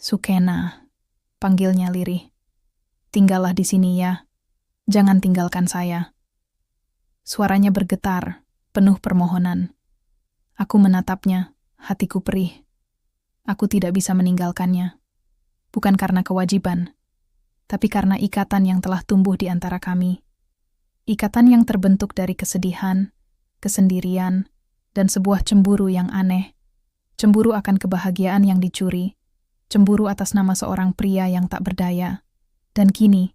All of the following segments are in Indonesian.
Sukena, panggilnya lirih. Tinggallah di sini ya, jangan tinggalkan saya. Suaranya bergetar, penuh permohonan. Aku menatapnya, hatiku perih. Aku tidak bisa meninggalkannya. Bukan karena kewajiban, tapi karena ikatan yang telah tumbuh di antara kami. Ikatan yang terbentuk dari kesedihan, kesendirian, dan sebuah cemburu yang aneh. Cemburu akan kebahagiaan yang dicuri, cemburu atas nama seorang pria yang tak berdaya, dan kini,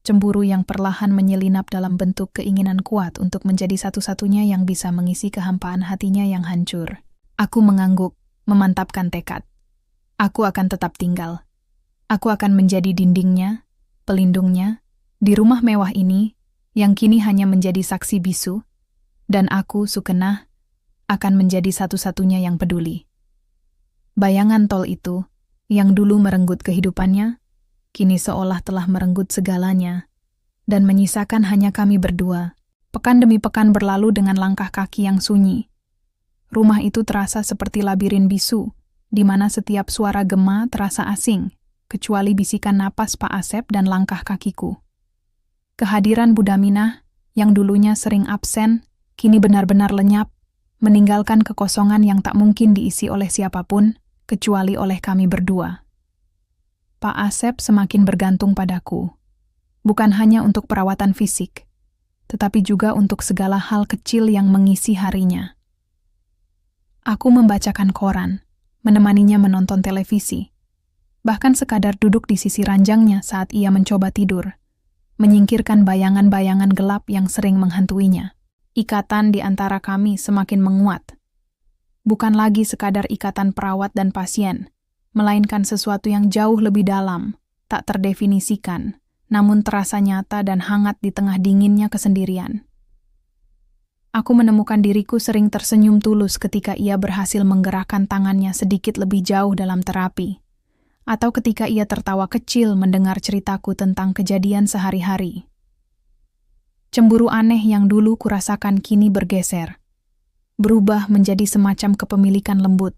cemburu yang perlahan menyelinap dalam bentuk keinginan kuat untuk menjadi satu-satunya yang bisa mengisi kehampaan hatinya yang hancur. Aku mengangguk, memantapkan tekad. Aku akan tetap tinggal. Aku akan menjadi dindingnya, pelindungnya, di rumah mewah ini, yang kini hanya menjadi saksi bisu, dan aku, Sukenah, akan menjadi satu-satunya yang peduli. Bayangan tol itu, yang dulu merenggut kehidupannya, kini seolah telah merenggut segalanya, dan menyisakan hanya kami berdua. Pekan demi pekan berlalu dengan langkah kaki yang sunyi. Rumah itu terasa seperti labirin bisu, di mana setiap suara gema terasa asing, kecuali bisikan napas Pak Asep dan langkah kakiku. Kehadiran Budaminah, yang dulunya sering absen, kini benar-benar lenyap, meninggalkan kekosongan yang tak mungkin diisi oleh siapapun, kecuali oleh kami berdua. Pak Asep semakin bergantung padaku, bukan hanya untuk perawatan fisik, tetapi juga untuk segala hal kecil yang mengisi harinya. Aku membacakan koran, menemaninya menonton televisi, bahkan sekadar duduk di sisi ranjangnya saat ia mencoba tidur, menyingkirkan bayangan-bayangan gelap yang sering menghantuinya. Ikatan di antara kami semakin menguat. Bukan lagi sekadar ikatan perawat dan pasien, melainkan sesuatu yang jauh lebih dalam, tak terdefinisikan, namun terasa nyata dan hangat di tengah dinginnya kesendirian. Aku menemukan diriku sering tersenyum tulus ketika ia berhasil menggerakkan tangannya sedikit lebih jauh dalam terapi, atau ketika ia tertawa kecil mendengar ceritaku tentang kejadian sehari-hari. Cemburu aneh yang dulu kurasakan kini bergeser, berubah menjadi semacam kepemilikan lembut,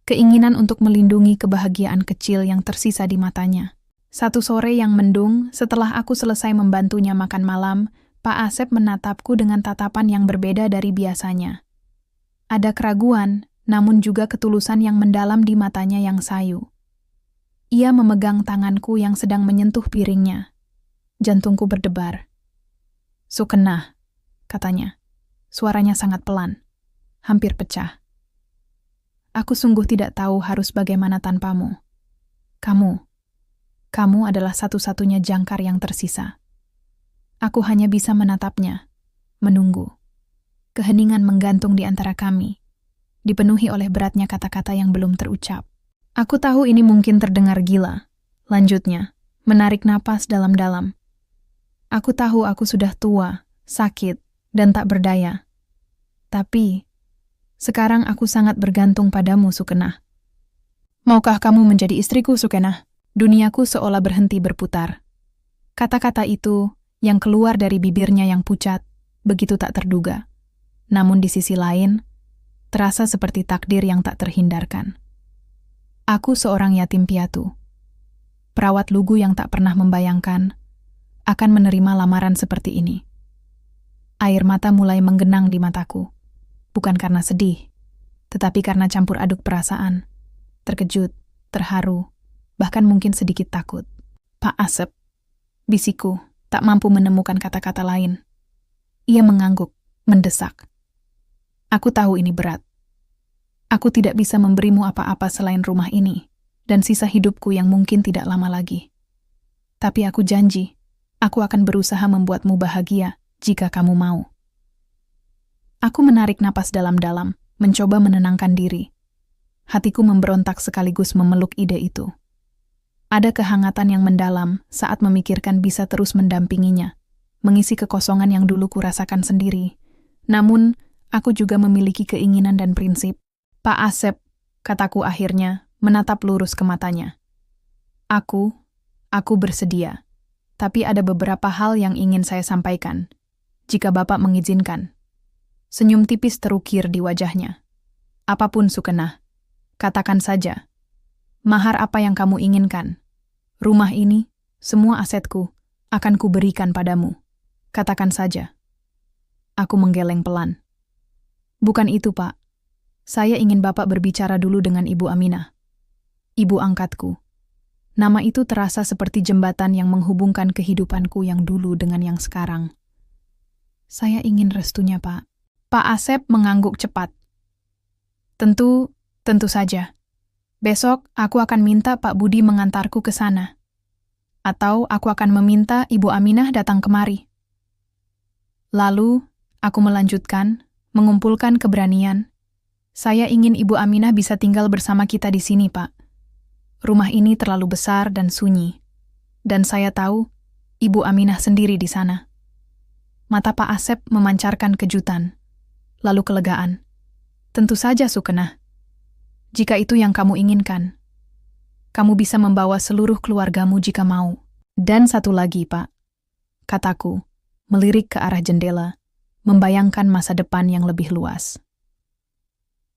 keinginan untuk melindungi kebahagiaan kecil yang tersisa di matanya. Satu sore yang mendung, setelah aku selesai membantunya makan malam, Pak Asep menatapku dengan tatapan yang berbeda dari biasanya. Ada keraguan, namun juga ketulusan yang mendalam di matanya yang sayu. Ia memegang tanganku yang sedang menyentuh piringnya. Jantungku berdebar. "Sukenah," katanya. Suaranya sangat pelan, hampir pecah. "Aku sungguh tidak tahu harus bagaimana tanpamu. Kamu adalah satu-satunya jangkar yang tersisa." Aku hanya bisa menatapnya, menunggu. Keheningan menggantung di antara kami, dipenuhi oleh beratnya kata-kata yang belum terucap. "Aku tahu ini mungkin terdengar gila," lanjutnya, menarik napas dalam-dalam. "Aku tahu aku sudah tua, sakit, dan tak berdaya. Tapi, sekarang aku sangat bergantung padamu, Sukenah. Maukah kamu menjadi istriku, Sukenah?" Duniaku seolah berhenti berputar. Kata-kata itu, yang keluar dari bibirnya yang pucat, begitu tak terduga. Namun di sisi lain, terasa seperti takdir yang tak terhindarkan. Aku seorang yatim piatu, perawat lugu yang tak pernah membayangkan akan menerima lamaran seperti ini. Air mata mulai menggenang di mataku, bukan karena sedih, tetapi karena campur aduk perasaan, terkejut, terharu, bahkan mungkin sedikit takut. "Pak Asep," bisikku, tak mampu menemukan kata-kata lain. Ia mengangguk, mendesak. "Aku tahu ini berat. Aku tidak bisa memberimu apa-apa selain rumah ini, dan sisa hidupku yang mungkin tidak lama lagi. Tapi aku janji, aku akan berusaha membuatmu bahagia jika kamu mau." Aku menarik napas dalam-dalam, mencoba menenangkan diri. Hatiku memberontak sekaligus memeluk ide itu. Ada kehangatan yang mendalam saat memikirkan bisa terus mendampinginya, mengisi kekosongan yang dulu kurasakan sendiri. Namun, aku juga memiliki keinginan dan prinsip. "Pak Asep," kataku akhirnya, menatap lurus ke matanya. Aku bersedia. Tapi ada beberapa hal yang ingin saya sampaikan, jika Bapak mengizinkan." Senyum tipis terukir di wajahnya. "Apapun, Sukenah, katakan saja." Mahar apa yang kamu inginkan? Rumah ini, semua asetku, akan kuberikan padamu. Katakan saja. Aku menggeleng pelan. Bukan itu, Pak. Saya ingin Bapak berbicara dulu dengan Ibu Aminah. Ibu angkatku. Nama itu terasa seperti jembatan yang menghubungkan kehidupanku yang dulu dengan yang sekarang. Saya ingin restunya, Pak. Pak Asep mengangguk cepat. Tentu saja. Besok aku akan minta Pak Budi mengantarku ke sana. Atau aku akan meminta Ibu Aminah datang kemari. Lalu, aku melanjutkan, mengumpulkan keberanian. Saya ingin Ibu Aminah bisa tinggal bersama kita di sini, Pak. Rumah ini terlalu besar dan sunyi. Dan saya tahu, Ibu Aminah sendiri di sana. Mata Pak Asep memancarkan kejutan, lalu kelegaan. Tentu saja, Sukena. Jika itu yang kamu inginkan, kamu bisa membawa seluruh keluargamu jika mau. Dan satu lagi, Pak, kataku, melirik ke arah jendela, membayangkan masa depan yang lebih luas.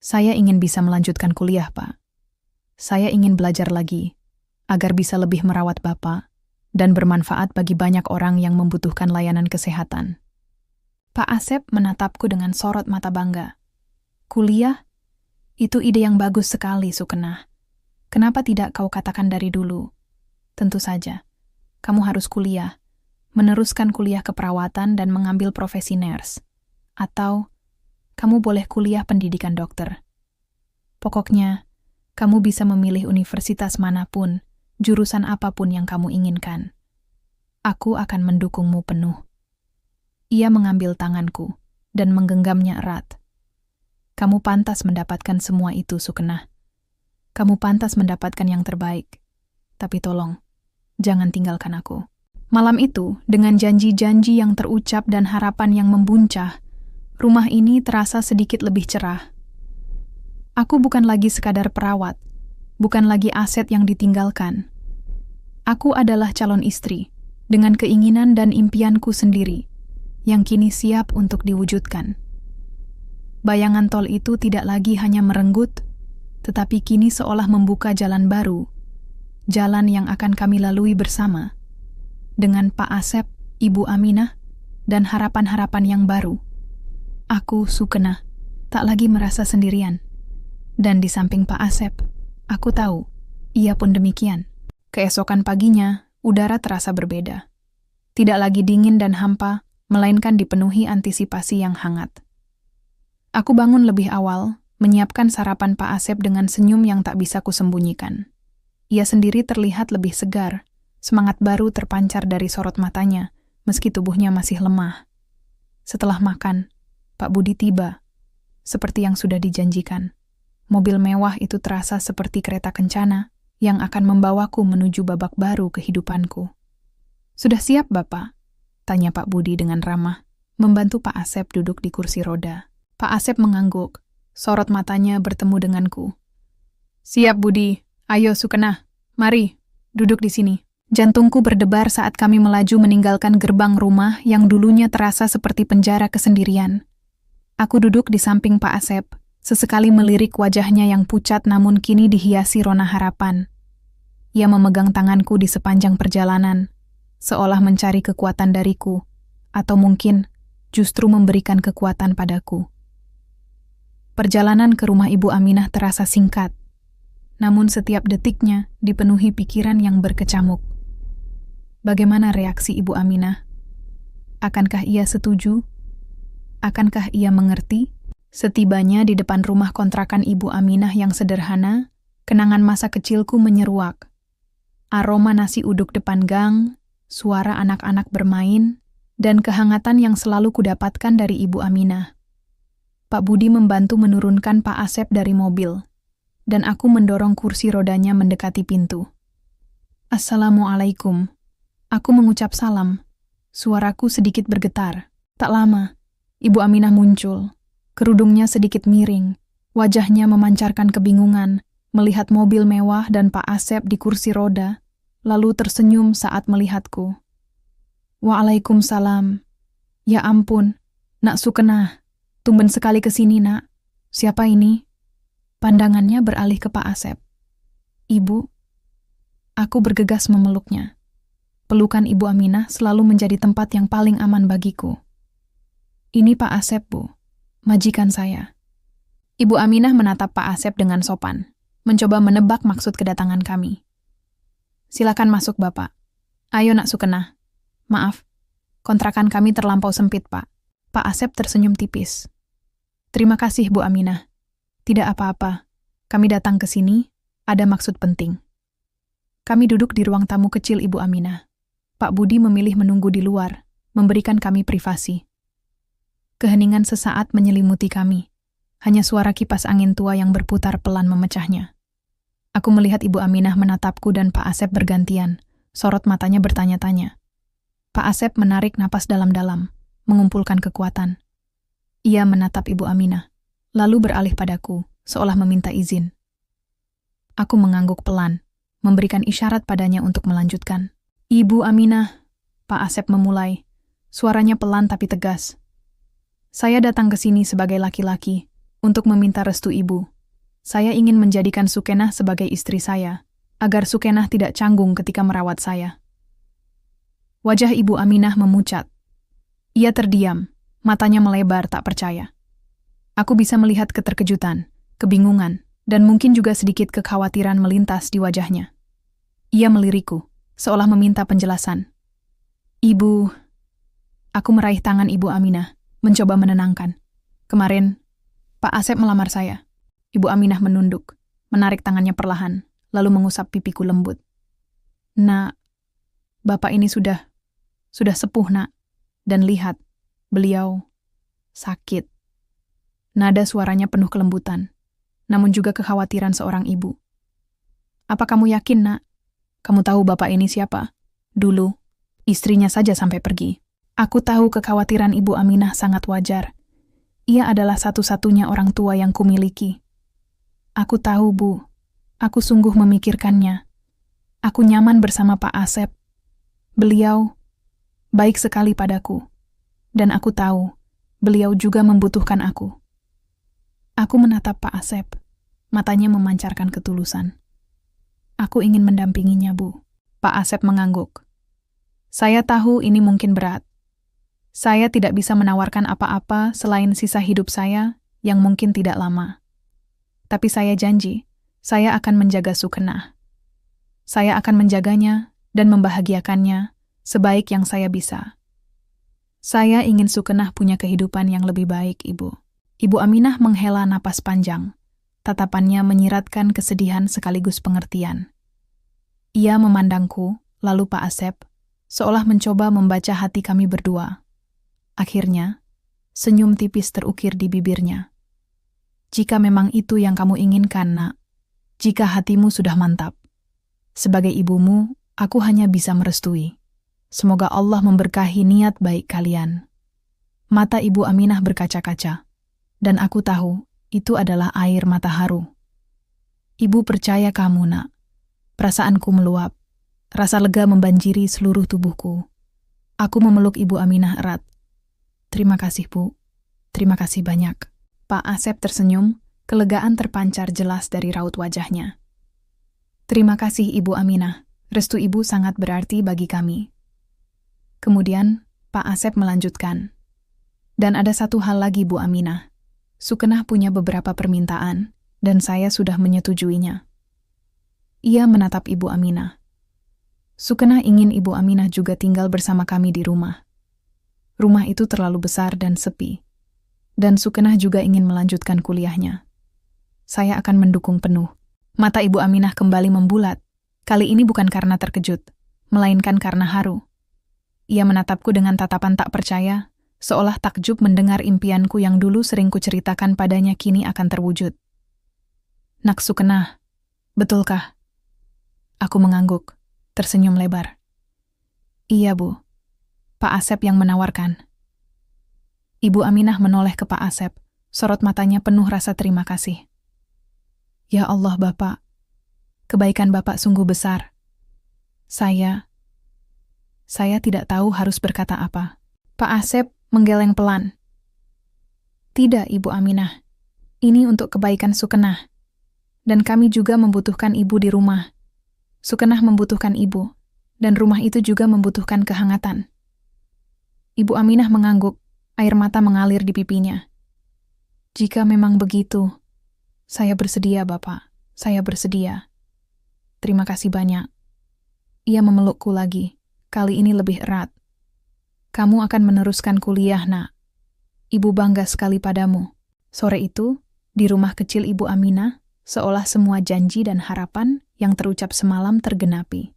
Saya ingin bisa melanjutkan kuliah, Pak. Saya ingin belajar lagi, agar bisa lebih merawat Bapak, dan bermanfaat bagi banyak orang yang membutuhkan layanan kesehatan. Pak Asep menatapku dengan sorot mata bangga. Kuliah? Itu ide yang bagus sekali, Sukena. Kenapa tidak kau katakan dari dulu? Tentu saja, kamu harus kuliah, meneruskan kuliah keperawatan dan mengambil profesi nurse. Atau, kamu boleh kuliah pendidikan dokter. Pokoknya, kamu bisa memilih universitas manapun, jurusan apapun yang kamu inginkan. Aku akan mendukungmu penuh. Ia mengambil tanganku dan menggenggamnya erat. Kamu pantas mendapatkan semua itu, Sukena. Kamu pantas mendapatkan yang terbaik. Tapi tolong, jangan tinggalkan aku. Malam itu, dengan janji-janji yang terucap dan harapan yang membuncah, rumah ini terasa sedikit lebih cerah. Aku bukan lagi sekadar perawat, bukan lagi aset yang ditinggalkan. Aku adalah calon istri, dengan keinginan dan impianku sendiri, yang kini siap untuk diwujudkan. Bayangan tol itu tidak lagi hanya merenggut, tetapi kini seolah membuka jalan baru, jalan yang akan kami lalui bersama, dengan Pak Asep, Ibu Aminah, dan harapan-harapan yang baru. Aku, Sukena, tak lagi merasa sendirian. Dan di samping Pak Asep, aku tahu, ia pun demikian. Keesokan paginya, udara terasa berbeda. Tidak lagi dingin dan hampa, melainkan dipenuhi antisipasi yang hangat. Aku bangun lebih awal, menyiapkan sarapan Pak Asep dengan senyum yang tak bisa kusembunyikan. Ia sendiri terlihat lebih segar, semangat baru terpancar dari sorot matanya, meski tubuhnya masih lemah. Setelah makan, Pak Budi tiba, seperti yang sudah dijanjikan. Mobil mewah itu terasa seperti kereta kencana yang akan membawaku menuju babak baru kehidupanku. "Sudah siap, Bapak?" tanya Pak Budi dengan ramah, membantu Pak Asep duduk di kursi roda. Pak Asep mengangguk, sorot matanya bertemu denganku. "Siap, Budi. Ayo, Sukena. Mari, duduk di sini." Jantungku berdebar saat kami melaju meninggalkan gerbang rumah yang dulunya terasa seperti penjara kesendirian. Aku duduk di samping Pak Asep, sesekali melirik wajahnya yang pucat namun kini dihiasi rona harapan. Ia memegang tanganku di sepanjang perjalanan, seolah mencari kekuatan dariku, atau mungkin justru memberikan kekuatan padaku. Perjalanan ke rumah Ibu Aminah terasa singkat, namun setiap detiknya dipenuhi pikiran yang berkecamuk. Bagaimana reaksi Ibu Aminah? Akankah ia setuju? Akankah ia mengerti? Setibanya di depan rumah kontrakan Ibu Aminah yang sederhana, kenangan masa kecilku menyeruak. Aroma nasi uduk depan gang, suara anak-anak bermain, dan kehangatan yang selalu kudapatkan dari Ibu Aminah. Pak Budi membantu menurunkan Pak Asep dari mobil, dan aku mendorong kursi rodanya mendekati pintu. "Assalamualaikum." Aku mengucap salam. Suaraku sedikit bergetar. Tak lama, Ibu Aminah muncul. Kerudungnya sedikit miring. Wajahnya memancarkan kebingungan, melihat mobil mewah dan Pak Asep di kursi roda, lalu tersenyum saat melihatku. "Waalaikumsalam." "Ya ampun, Nak Sukena. Tumben sekali ke sini, Nak. Siapa ini?" Pandangannya beralih ke Pak Asep. Ibu, aku bergegas memeluknya. Pelukan Ibu Aminah selalu menjadi tempat yang paling aman bagiku. Ini Pak Asep, Bu, majikan saya. Ibu Aminah menatap Pak Asep dengan sopan, mencoba menebak maksud kedatangan kami. Silakan masuk, Bapak. Ayo, Nak Sukenah. Maaf, kontrakan kami terlampau sempit, Pak. Pak Asep tersenyum tipis. Terima kasih, Bu Aminah. Tidak apa-apa. Kami datang ke sini, ada maksud penting. Kami duduk di ruang tamu kecil Ibu Aminah. Pak Budi memilih menunggu di luar, memberikan kami privasi. Keheningan sesaat menyelimuti kami. Hanya suara kipas angin tua yang berputar pelan memecahnya. Aku melihat Ibu Aminah menatapku dan Pak Asep bergantian. Sorot matanya bertanya-tanya. Pak Asep menarik napas dalam-dalam, mengumpulkan kekuatan. Ia menatap Ibu Aminah, lalu beralih padaku, seolah meminta izin. Aku mengangguk pelan, memberikan isyarat padanya untuk melanjutkan. Ibu Aminah, Pak Asep memulai, suaranya pelan tapi tegas. Saya datang ke sini sebagai laki-laki, untuk meminta restu Ibu. Saya ingin menjadikan Sukenah sebagai istri saya, agar Sukenah tidak canggung ketika merawat saya. Wajah Ibu Aminah memucat. Ia terdiam, matanya melebar tak percaya. Aku bisa melihat keterkejutan, kebingungan, dan mungkin juga sedikit kekhawatiran melintas di wajahnya. Ia melirikku, seolah meminta penjelasan. Ibu, aku meraih tangan Ibu Aminah, mencoba menenangkan. Kemarin, Pak Asep melamar saya. Ibu Aminah menunduk, menarik tangannya perlahan, lalu mengusap pipiku lembut. Nak, Bapak ini sudah sepuh, Nak. Dan lihat, beliau sakit. Nada suaranya penuh kelembutan, namun juga kekhawatiran seorang ibu. Apa kamu yakin, Nak? Kamu tahu Bapak ini siapa? Dulu, istrinya saja sampai pergi. Aku tahu kekhawatiran Ibu Aminah sangat wajar. Ia adalah satu-satunya orang tua yang kumiliki. Aku tahu, Bu. Aku sungguh memikirkannya. Aku nyaman bersama Pak Asep. Beliau baik sekali padaku. Dan aku tahu, beliau juga membutuhkan aku. Aku menatap Pak Asep. Matanya memancarkan ketulusan. Aku ingin mendampinginya, Bu. Pak Asep mengangguk. Saya tahu ini mungkin berat. Saya tidak bisa menawarkan apa-apa selain sisa hidup saya yang mungkin tidak lama. Tapi saya janji, saya akan menjaga Sukenah. Saya akan menjaganya dan membahagiakannya sebaik yang saya bisa. Saya ingin Sukenah punya kehidupan yang lebih baik, Ibu. Ibu Aminah menghela napas panjang. Tatapannya menyiratkan kesedihan sekaligus pengertian. Ia memandangku, lalu Pak Asep, seolah mencoba membaca hati kami berdua. Akhirnya, senyum tipis terukir di bibirnya. Jika memang itu yang kamu inginkan, Nak, jika hatimu sudah mantap. Sebagai ibumu, aku hanya bisa merestui. Semoga Allah memberkahi niat baik kalian. Mata Ibu Aminah berkaca-kaca, dan aku tahu itu adalah air mata haru. Ibu percaya kamu, Nak. Perasaanku meluap, rasa lega membanjiri seluruh tubuhku. Aku memeluk Ibu Aminah erat. Terima kasih, Bu. Terima kasih banyak. Pak Asep tersenyum, kelegaan terpancar jelas dari raut wajahnya. Terima kasih, Ibu Aminah. Restu Ibu sangat berarti bagi kami. Kemudian, Pak Asep melanjutkan. Dan ada satu hal lagi, Bu Aminah. Sukenah punya beberapa permintaan, dan saya sudah menyetujuinya. Ia menatap Ibu Aminah. Sukenah ingin Ibu Aminah juga tinggal bersama kami di rumah. Rumah itu terlalu besar dan sepi. Dan Sukenah juga ingin melanjutkan kuliahnya. Saya akan mendukung penuh. Mata Ibu Aminah kembali membulat. Kali ini bukan karena terkejut, melainkan karena haru. Ia menatapku dengan tatapan tak percaya, seolah takjub mendengar impianku yang dulu sering kuceritakan padanya kini akan terwujud. Nak Sukenah, betulkah? Aku mengangguk, tersenyum lebar. Iya, Bu. Pak Asep yang menawarkan. Ibu Aminah menoleh ke Pak Asep, sorot matanya penuh rasa terima kasih. Ya Allah, Bapak. Kebaikan Bapak sungguh besar. Saya tidak tahu harus berkata apa. Pak Asep menggeleng pelan. Tidak, Ibu Aminah. Ini untuk kebaikan Sukenah. Dan kami juga membutuhkan ibu di rumah. Sukenah membutuhkan ibu, dan rumah itu juga membutuhkan kehangatan. Ibu Aminah mengangguk, air mata mengalir di pipinya. Jika memang begitu, saya bersedia, Bapak. Saya bersedia. Terima kasih banyak. Ia memelukku lagi, kali ini lebih erat. Kamu akan meneruskan kuliah, Nak. Ibu bangga sekali padamu. Sore itu, di rumah kecil Ibu Aminah, seolah semua janji dan harapan yang terucap semalam tergenapi.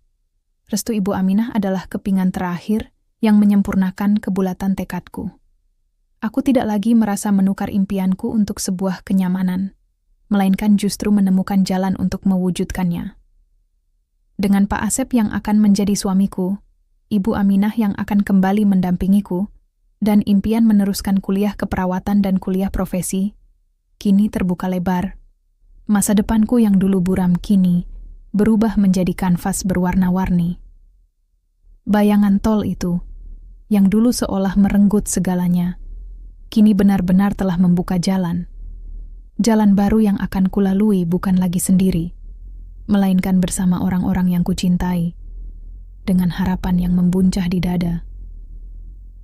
Restu Ibu Aminah adalah kepingan terakhir yang menyempurnakan kebulatan tekadku. Aku tidak lagi merasa menukar impianku untuk sebuah kenyamanan, melainkan justru menemukan jalan untuk mewujudkannya. Dengan Pak Asep yang akan menjadi suamiku, Ibu Aminah yang akan kembali mendampingiku, dan impian meneruskan kuliah keperawatan dan kuliah profesi, kini terbuka lebar. Masa depanku yang dulu buram kini berubah menjadi kanvas berwarna-warni. Bayangan tol itu, yang dulu seolah merenggut segalanya, kini benar-benar telah membuka jalan. Jalan baru yang akan kulalui bukan lagi sendiri, melainkan bersama orang-orang yang kucintai, dengan harapan yang membuncah di dada.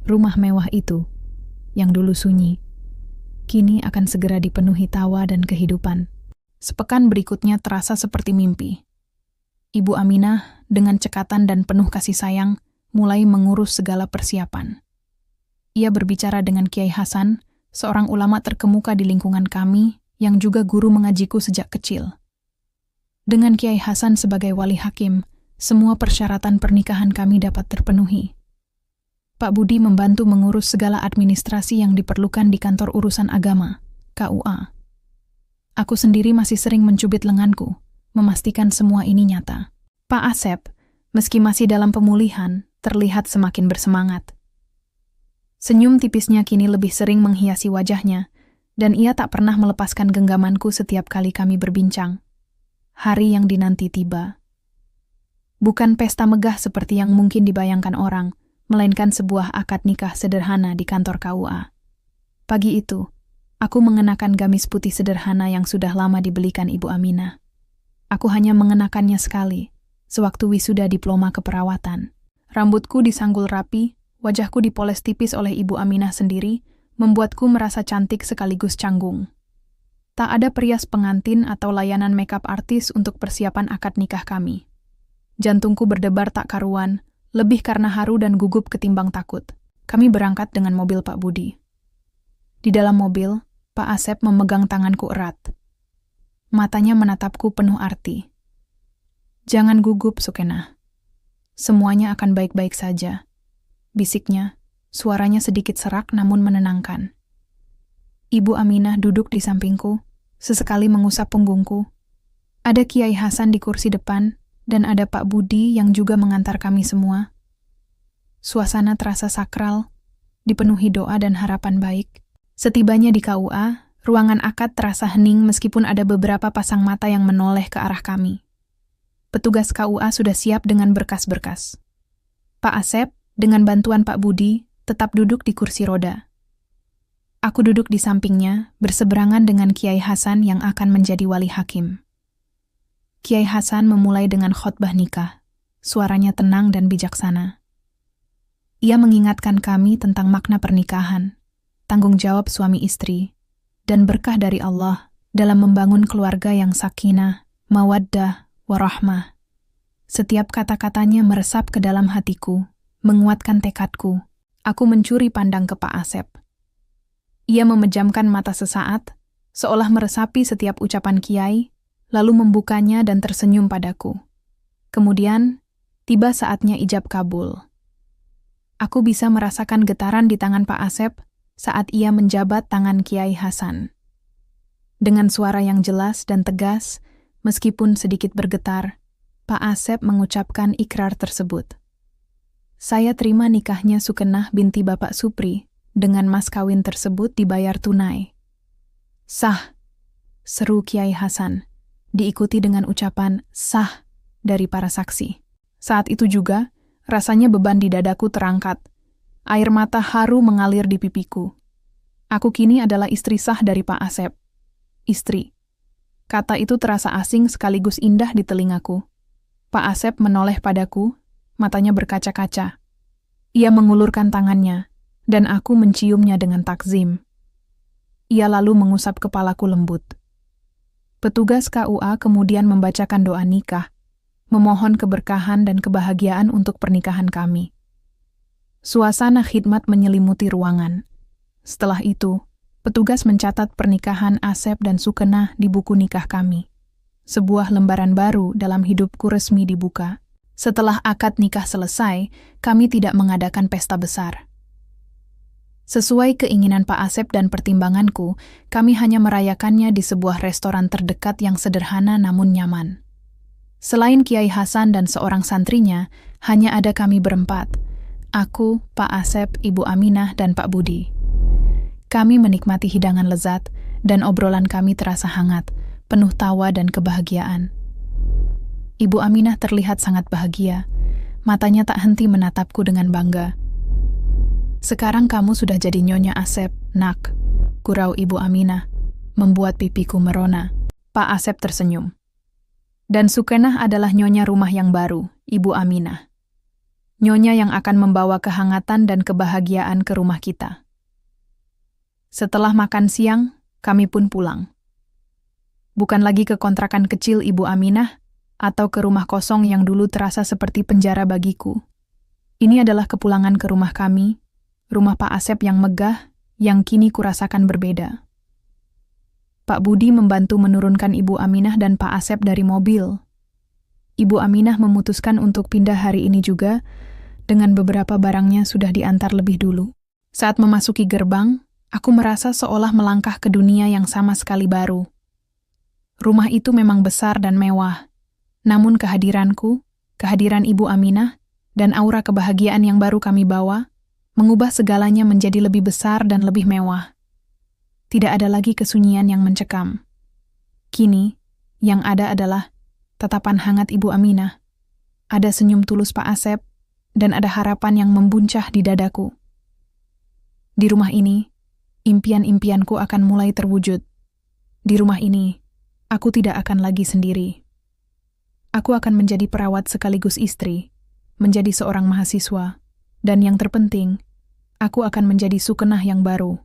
Rumah mewah itu, yang dulu sunyi, kini akan segera dipenuhi tawa dan kehidupan. Sepekan berikutnya terasa seperti mimpi. Ibu Aminah, dengan cekatan dan penuh kasih sayang, mulai mengurus segala persiapan. Ia berbicara dengan Kiai Hasan, seorang ulama terkemuka di lingkungan kami, yang juga guru mengajiku sejak kecil. Dengan Kiai Hasan sebagai wali hakim, semua persyaratan pernikahan kami dapat terpenuhi. Pak Budi membantu mengurus segala administrasi yang diperlukan di kantor urusan agama, KUA. Aku sendiri masih sering mencubit lenganku, memastikan semua ini nyata. Pak Asep, meski masih dalam pemulihan, terlihat semakin bersemangat. Senyum tipisnya kini lebih sering menghiasi wajahnya, dan ia tak pernah melepaskan genggamanku setiap kali kami berbincang. Hari yang dinanti tiba. Bukan pesta megah seperti yang mungkin dibayangkan orang, melainkan sebuah akad nikah sederhana di kantor KUA. Pagi itu, aku mengenakan gamis putih sederhana yang sudah lama dibelikan Ibu Aminah. Aku hanya mengenakannya sekali, sewaktu wisuda diploma keperawatan. Rambutku disanggul rapi, wajahku dipoles tipis oleh Ibu Aminah sendiri, membuatku merasa cantik sekaligus canggung. Tak ada perias pengantin atau layanan makeup artis untuk persiapan akad nikah kami. Jantungku berdebar tak karuan, lebih karena haru dan gugup ketimbang takut. Kami berangkat dengan mobil Pak Budi. Di dalam mobil, Pak Asep memegang tanganku erat. Matanya menatapku penuh arti. Jangan gugup, Sukenah. Semuanya akan baik-baik saja. Bisiknya, suaranya sedikit serak namun menenangkan. Ibu Aminah duduk di sampingku, sesekali mengusap punggungku. Ada Kiai Hasan di kursi depan, dan ada Pak Budi yang juga mengantar kami semua. Suasana terasa sakral, dipenuhi doa dan harapan baik. Setibanya di KUA, ruangan akad terasa hening meskipun ada beberapa pasang mata yang menoleh ke arah kami. Petugas KUA sudah siap dengan berkas-berkas. Pak Asep, dengan bantuan Pak Budi, tetap duduk di kursi roda. Aku duduk di sampingnya, berseberangan dengan Kiai Hasan yang akan menjadi wali hakim. Kiai Hasan memulai dengan khotbah nikah, suaranya tenang dan bijaksana. Ia mengingatkan kami tentang makna pernikahan, tanggung jawab suami istri, dan berkah dari Allah dalam membangun keluarga yang sakinah, mawaddah, warahmah. Setiap kata-katanya meresap ke dalam hatiku, menguatkan tekadku. Aku mencuri pandang ke Pak Asep. Ia memejamkan mata sesaat, seolah meresapi setiap ucapan Kiai, lalu membukanya dan tersenyum padaku. Kemudian, tiba saatnya ijab kabul. Aku bisa merasakan getaran di tangan Pak Asep saat ia menjabat tangan Kiai Hasan. Dengan suara yang jelas dan tegas, meskipun sedikit bergetar, Pak Asep mengucapkan ikrar tersebut. Saya terima nikahnya Sukenah binti Bapak Supri, dengan mas kawin tersebut dibayar tunai. Sah, seru Kiai Hasan, diikuti dengan ucapan sah dari para saksi. Saat itu juga, rasanya beban di dadaku terangkat. Air mata haru mengalir di pipiku. Aku kini adalah istri sah dari Pak Asep. Istri. Kata itu terasa asing sekaligus indah di telingaku. Pak Asep menoleh padaku, matanya berkaca-kaca. Ia mengulurkan tangannya, dan aku menciumnya dengan takzim. Ia lalu mengusap kepalaku lembut. Petugas KUA kemudian membacakan doa nikah, memohon keberkahan dan kebahagiaan untuk pernikahan kami. Suasana khidmat menyelimuti ruangan. Setelah itu, petugas mencatat pernikahan Asep dan Sukenah di buku nikah kami. Sebuah lembaran baru dalam hidupku resmi dibuka. Setelah akad nikah selesai, kami tidak mengadakan pesta besar. Sesuai keinginan Pak Asep dan pertimbanganku, kami hanya merayakannya di sebuah restoran terdekat yang sederhana namun nyaman. Selain Kiai Hasan dan seorang santrinya, hanya ada kami berempat. Aku, Pak Asep, Ibu Aminah, dan Pak Budi. Kami menikmati hidangan lezat, dan obrolan kami terasa hangat, penuh tawa dan kebahagiaan. Ibu Aminah terlihat sangat bahagia. Matanya tak henti menatapku dengan bangga. Sekarang kamu sudah jadi Nyonya Asep, nak, gurau Ibu Aminah, membuat pipiku merona. Pak Asep tersenyum. Dan Sukenah adalah Nyonya rumah yang baru, Ibu Aminah. Nyonya yang akan membawa kehangatan dan kebahagiaan ke rumah kita. Setelah makan siang, kami pun pulang. Bukan lagi ke kontrakan kecil Ibu Aminah, atau ke rumah kosong yang dulu terasa seperti penjara bagiku. Ini adalah kepulangan ke rumah kami, rumah Pak Asep yang megah, yang kini kurasakan berbeda. Pak Budi membantu menurunkan Ibu Aminah dan Pak Asep dari mobil. Ibu Aminah memutuskan untuk pindah hari ini juga, dengan beberapa barangnya sudah diantar lebih dulu. Saat memasuki gerbang, aku merasa seolah melangkah ke dunia yang sama sekali baru. Rumah itu memang besar dan mewah, namun kehadiranku, kehadiran Ibu Aminah, dan aura kebahagiaan yang baru kami bawa, mengubah segalanya menjadi lebih besar dan lebih mewah. Tidak ada lagi kesunyian yang mencekam. Kini, yang ada adalah tatapan hangat Ibu Aminah, ada senyum tulus Pak Asep, dan ada harapan yang membuncah di dadaku. Di rumah ini, impian-impianku akan mulai terwujud. Di rumah ini, aku tidak akan lagi sendiri. Aku akan menjadi perawat sekaligus istri, menjadi seorang mahasiswa, dan yang terpenting, aku akan menjadi Sukenah yang baru,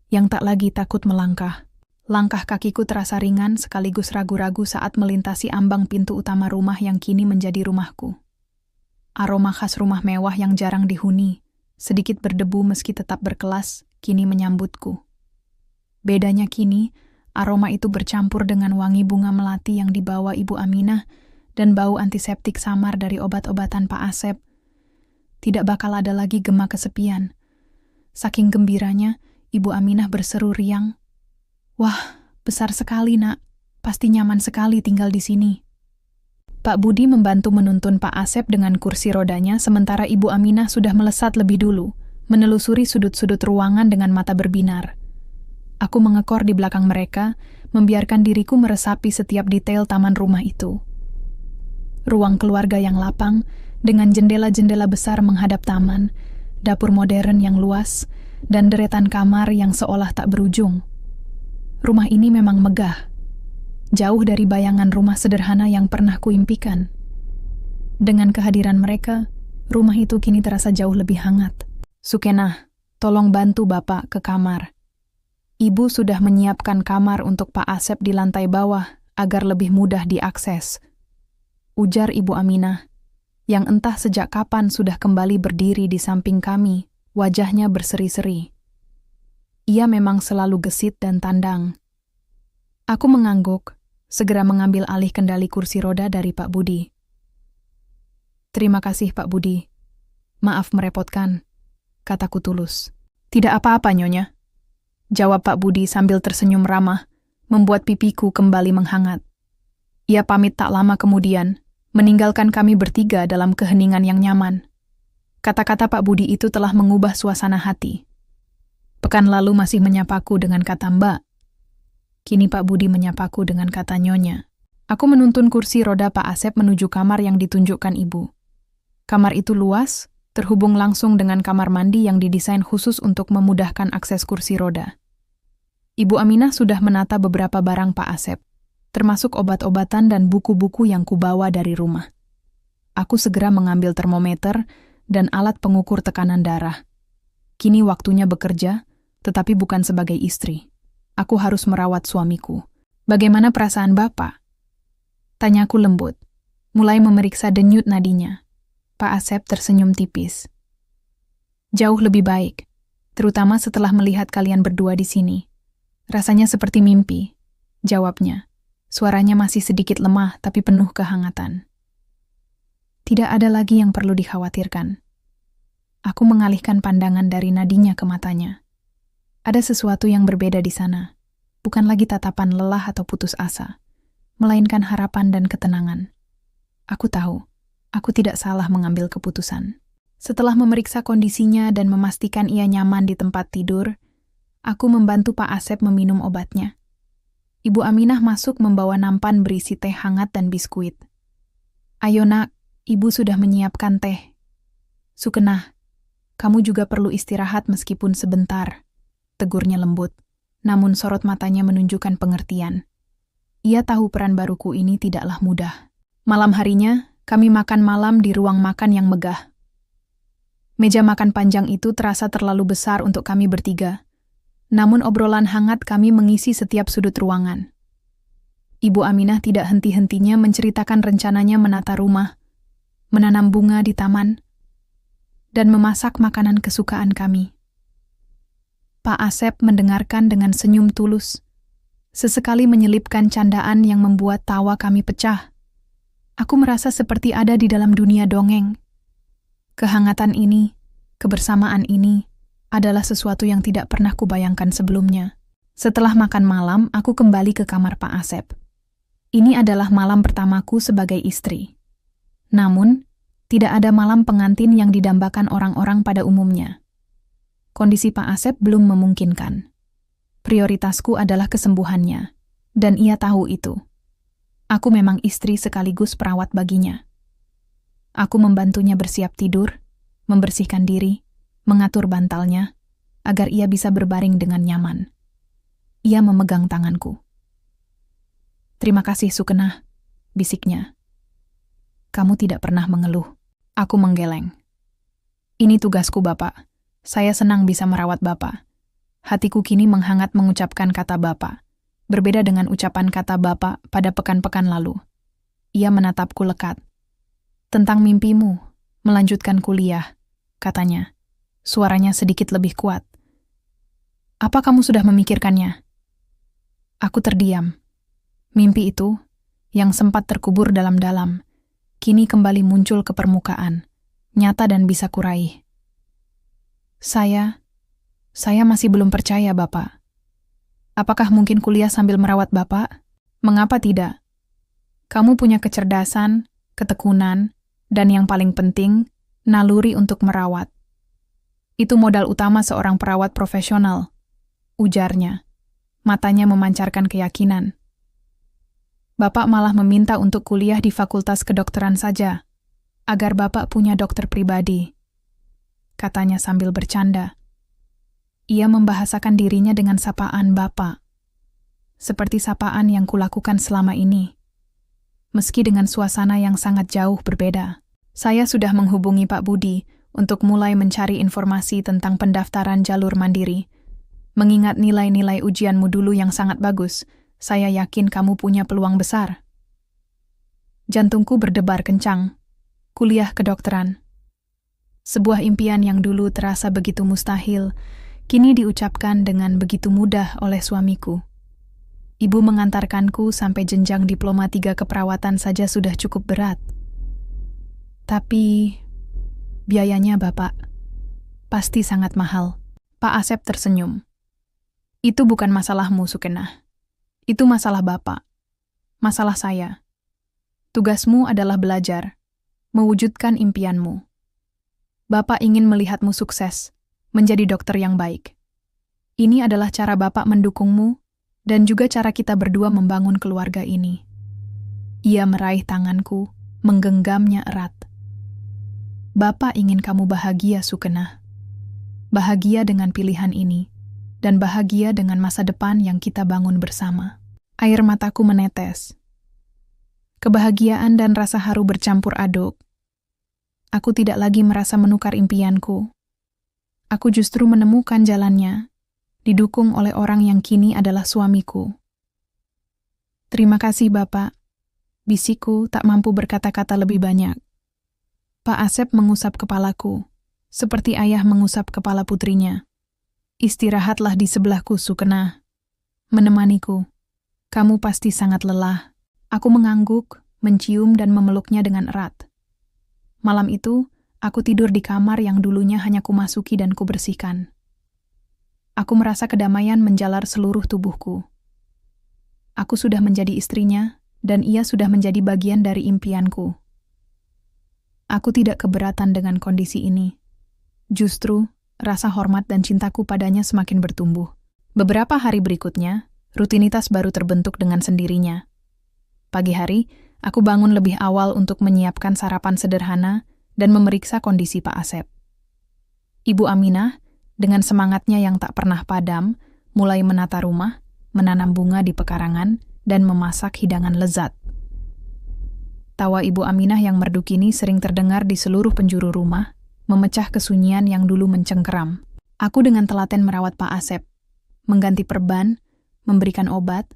yang tak lagi takut melangkah. Langkah kakiku terasa ringan sekaligus ragu-ragu saat melintasi ambang pintu utama rumah yang kini menjadi rumahku. Aroma khas rumah mewah yang jarang dihuni, sedikit berdebu meski tetap berkelas, kini menyambutku. Bedanya kini, aroma itu bercampur dengan wangi bunga melati yang dibawa Ibu Aminah dan bau antiseptik samar dari obat-obatan Pak Asep. Tidak bakal ada lagi gema kesepian. Saking gembiranya, Ibu Aminah berseru riang, "Wah, besar sekali, Nak. Pasti nyaman sekali tinggal di sini." Pak Budi membantu menuntun Pak Asep dengan kursi rodanya, sementara Ibu Aminah sudah melesat lebih dulu, menelusuri sudut-sudut ruangan dengan mata berbinar. Aku mengekor di belakang mereka, membiarkan diriku meresapi setiap detail taman rumah itu. Ruang keluarga yang lapang, dengan jendela-jendela besar menghadap taman, dapur modern yang luas, dan deretan kamar yang seolah tak berujung. Rumah ini memang megah, jauh dari bayangan rumah sederhana yang pernah kuimpikan. Dengan kehadiran mereka, rumah itu kini terasa jauh lebih hangat. "Sukenah, tolong bantu Bapak ke kamar. Ibu sudah menyiapkan kamar untuk Pak Asep di lantai bawah agar lebih mudah diakses," ujar Ibu Aminah, yang entah sejak kapan sudah kembali berdiri di samping kami, wajahnya berseri-seri. Ia memang selalu gesit dan tandang. Aku mengangguk, segera mengambil alih kendali kursi roda dari Pak Budi. "Terima kasih, Pak Budi. Maaf merepotkan," kataku tulus. "Tidak apa-apa, Nyonya," jawab Pak Budi sambil tersenyum ramah, membuat pipiku kembali menghangat. Ia pamit tak lama kemudian, meninggalkan kami bertiga dalam keheningan yang nyaman. Kata-kata Pak Budi itu telah mengubah suasana hati. Pekan lalu masih menyapaku dengan kata Mbak. Kini Pak Budi menyapaku dengan kata Nyonya. Aku menuntun kursi roda Pak Asep menuju kamar yang ditunjukkan ibu. Kamar itu luas, terhubung langsung dengan kamar mandi yang didesain khusus untuk memudahkan akses kursi roda. Ibu Aminah sudah menata beberapa barang Pak Asep. termasuk obat-obatan dan buku-buku yang kubawa dari rumah. Aku segera mengambil termometer dan alat pengukur tekanan darah. Kini waktunya bekerja, tetapi bukan sebagai istri. Aku harus merawat suamiku. Bagaimana perasaan Bapak? Tanyaku lembut, mulai memeriksa denyut nadinya. Pak Asep tersenyum tipis. Jauh lebih baik, terutama setelah melihat kalian berdua di sini. Rasanya seperti mimpi, jawabnya. Suaranya masih sedikit lemah tapi penuh kehangatan. Tidak ada lagi yang perlu dikhawatirkan. Aku mengalihkan pandangan dari nadinya ke matanya. Ada sesuatu yang berbeda di sana. Bukan lagi tatapan lelah atau putus asa, melainkan harapan dan ketenangan. Aku tahu, aku tidak salah mengambil keputusan. Setelah memeriksa kondisinya dan memastikan ia nyaman di tempat tidur, aku membantu Pak Asep meminum obatnya. Ibu Aminah masuk membawa nampan berisi teh hangat dan biskuit. Ayo nak, ibu sudah menyiapkan teh. Sukenah, kamu juga perlu istirahat meskipun sebentar, tegurnya lembut, namun sorot matanya menunjukkan pengertian. Ia tahu peran baruku ini tidaklah mudah. Malam harinya, kami makan malam di ruang makan yang megah. Meja makan panjang itu terasa terlalu besar untuk kami bertiga. Namun obrolan hangat kami mengisi setiap sudut ruangan. Ibu Aminah tidak henti-hentinya menceritakan rencananya menata rumah, menanam bunga di taman, dan memasak makanan kesukaan kami. Pak Asep mendengarkan dengan senyum tulus, sesekali menyelipkan candaan yang membuat tawa kami pecah. Aku merasa seperti ada di dalam dunia dongeng. Kehangatan ini, kebersamaan ini, adalah sesuatu yang tidak pernah kubayangkan sebelumnya. Setelah makan malam, aku kembali ke kamar Pak Asep. Ini adalah malam pertamaku sebagai istri. Namun, tidak ada malam pengantin yang didambakan orang-orang pada umumnya. Kondisi Pak Asep belum memungkinkan. Prioritasku adalah kesembuhannya, dan ia tahu itu. Aku memang istri sekaligus perawat baginya. Aku membantunya bersiap tidur, membersihkan diri, mengatur bantalnya, agar ia bisa berbaring dengan nyaman. Ia memegang tanganku. Terima kasih, Sukenah, bisiknya. Kamu tidak pernah mengeluh. Aku menggeleng. Ini tugasku, Bapak. Saya senang bisa merawat Bapak. Hatiku kini menghangat mengucapkan kata Bapak. Berbeda dengan ucapan kata Bapak pada pekan-pekan lalu. Ia menatapku lekat. Tentang mimpimu, melanjutkan kuliah, katanya. Suaranya sedikit lebih kuat. Apa kamu sudah memikirkannya? Aku terdiam. Mimpi itu, yang sempat terkubur dalam-dalam, kini kembali muncul ke permukaan, nyata dan bisa kuraih. Saya masih belum percaya, Bapak. Apakah mungkin kuliah sambil merawat Bapak? Mengapa tidak? Kamu punya kecerdasan, ketekunan, dan yang paling penting, naluri untuk merawat. Itu modal utama seorang perawat profesional, ujarnya. Matanya memancarkan keyakinan. Bapak malah meminta untuk kuliah di Fakultas Kedokteran saja, agar Bapak punya dokter pribadi, katanya sambil bercanda. Ia membahasakan dirinya dengan sapaan Bapak, seperti sapaan yang kulakukan selama ini. Meski dengan suasana yang sangat jauh berbeda, saya sudah menghubungi Pak Budi untuk mulai mencari informasi tentang pendaftaran jalur mandiri. Mengingat nilai-nilai ujianmu dulu yang sangat bagus, saya yakin kamu punya peluang besar. Jantungku berdebar kencang. Kuliah kedokteran. Sebuah impian yang dulu terasa begitu mustahil, kini diucapkan dengan begitu mudah oleh suamiku. Ibu mengantarkanku sampai jenjang diploma 3 keperawatan saja sudah cukup berat. Tapi biayanya, Bapak, pasti sangat mahal. Pak Asep tersenyum. Itu bukan masalahmu, Sukenah. Itu masalah Bapak. Masalah saya. Tugasmu adalah belajar, mewujudkan impianmu. Bapak ingin melihatmu sukses, menjadi dokter yang baik. Ini adalah cara Bapak mendukungmu, dan juga cara kita berdua membangun keluarga ini. Ia meraih tanganku, menggenggamnya erat. Bapak ingin kamu bahagia, Sukenah. Bahagia dengan pilihan ini, dan bahagia dengan masa depan yang kita bangun bersama. Air mataku menetes. Kebahagiaan dan rasa haru bercampur aduk. Aku tidak lagi merasa menukar impianku. Aku justru menemukan jalannya, didukung oleh orang yang kini adalah suamiku. Terima kasih, Bapak. Bisikku tak mampu berkata-kata lebih banyak. Pak Asep mengusap kepalaku, seperti ayah mengusap kepala putrinya. Istirahatlah di sebelahku, Sukena. Menemaniku. Kamu pasti sangat lelah. Aku mengangguk, mencium dan memeluknya dengan erat. Malam itu, aku tidur di kamar yang dulunya hanya kumasuki dan kubersihkan. Aku merasa kedamaian menjalar seluruh tubuhku. Aku sudah menjadi istrinya, dan ia sudah menjadi bagian dari impianku. Aku tidak keberatan dengan kondisi ini. Justru, rasa hormat dan cintaku padanya semakin bertumbuh. Beberapa hari berikutnya, rutinitas baru terbentuk dengan sendirinya. Pagi hari, aku bangun lebih awal untuk menyiapkan sarapan sederhana dan memeriksa kondisi Pak Asep. Ibu Aminah, dengan semangatnya yang tak pernah padam, mulai menata rumah, menanam bunga di pekarangan, dan memasak hidangan lezat. Tawa Ibu Aminah yang merdu kini sering terdengar di seluruh penjuru rumah, memecah kesunyian yang dulu mencengkeram. Aku dengan telaten merawat Pak Asep, mengganti perban, memberikan obat,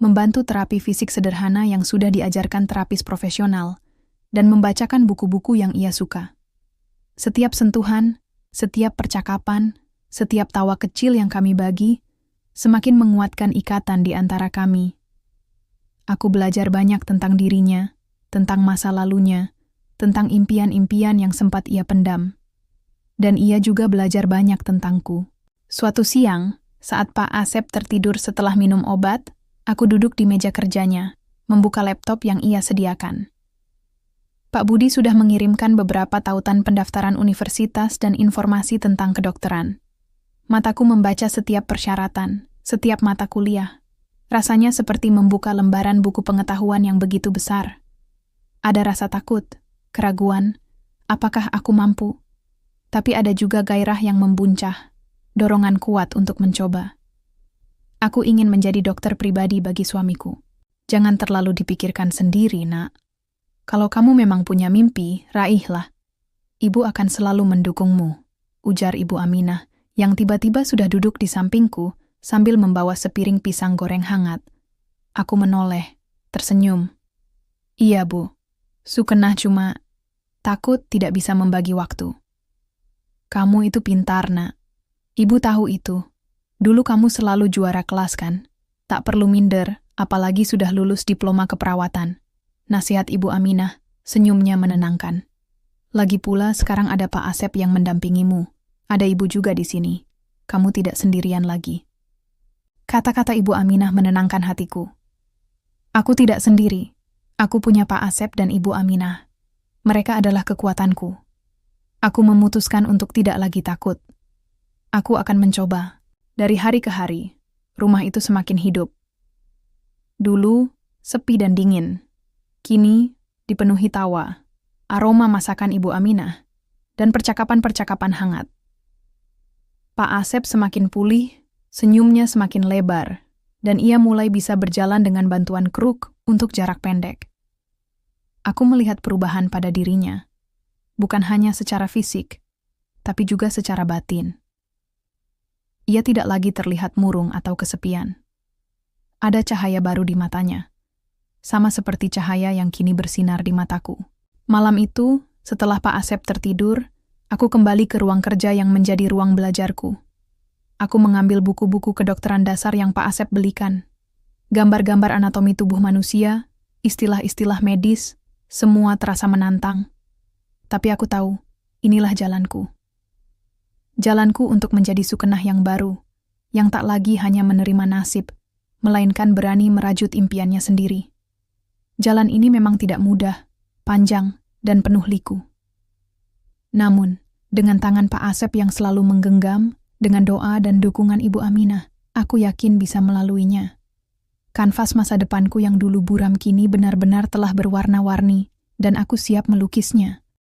membantu terapi fisik sederhana yang sudah diajarkan terapis profesional, dan membacakan buku-buku yang ia suka. Setiap sentuhan, setiap percakapan, setiap tawa kecil yang kami bagi, semakin menguatkan ikatan di antara kami. Aku belajar banyak tentang dirinya, tentang masa lalunya, tentang impian-impian yang sempat ia pendam. Dan ia juga belajar banyak tentangku. Suatu siang, saat Pak Asep tertidur setelah minum obat, aku duduk di meja kerjanya, membuka laptop yang ia sediakan. Pak Budi sudah mengirimkan beberapa tautan pendaftaran universitas dan informasi tentang kedokteran. Mataku membaca setiap persyaratan, setiap mata kuliah. Rasanya seperti membuka lembaran buku pengetahuan yang begitu besar. Ada rasa takut, keraguan, apakah aku mampu? Tapi ada juga gairah yang membuncah, dorongan kuat untuk mencoba. Aku ingin menjadi dokter pribadi bagi suamiku. Jangan terlalu dipikirkan sendiri, Nak. Kalau kamu memang punya mimpi, raihlah. Ibu akan selalu mendukungmu, ujar Ibu Aminah, yang tiba-tiba sudah duduk di sampingku sambil membawa sepiring pisang goreng hangat. Aku menoleh, tersenyum. Iya, Bu. Sukena cuma takut tidak bisa membagi waktu. Kamu itu pintar, Nak. Ibu tahu itu. Dulu kamu selalu juara kelas kan? Tak perlu minder, apalagi sudah lulus diploma keperawatan. Nasihat Ibu Aminah, senyumnya menenangkan. Lagi pula sekarang ada Pak Asep yang mendampingimu. Ada ibu juga di sini. Kamu tidak sendirian lagi. Kata-kata Ibu Aminah menenangkan hatiku. Aku tidak sendiri. Aku punya Pak Asep dan Ibu Aminah. Mereka adalah kekuatanku. Aku memutuskan untuk tidak lagi takut. Aku akan mencoba. Dari hari ke hari, rumah itu semakin hidup. Dulu, sepi dan dingin. Kini, dipenuhi tawa, aroma masakan Ibu Aminah, dan percakapan-percakapan hangat. Pak Asep semakin pulih, senyumnya semakin lebar, dan ia mulai bisa berjalan dengan bantuan kruk untuk jarak pendek. Aku melihat perubahan pada dirinya, bukan hanya secara fisik, tapi juga secara batin. Ia tidak lagi terlihat murung atau kesepian. Ada cahaya baru di matanya, sama seperti cahaya yang kini bersinar di mataku. Malam itu, setelah Pak Asep tertidur, aku kembali ke ruang kerja yang menjadi ruang belajarku. Aku mengambil buku-buku kedokteran dasar yang Pak Asep belikan. Gambar-gambar anatomi tubuh manusia, istilah-istilah medis, semua terasa menantang. Tapi aku tahu, inilah jalanku. Jalanku untuk menjadi Sukenah yang baru, yang tak lagi hanya menerima nasib, melainkan berani merajut impiannya sendiri. Jalan ini memang tidak mudah, panjang, dan penuh liku. Namun, dengan tangan Pak Asep yang selalu menggenggam, dengan doa dan dukungan Ibu Aminah, aku yakin bisa melaluinya. Kanvas masa depanku yang dulu buram kini benar-benar telah berwarna-warni, dan aku siap melukisnya.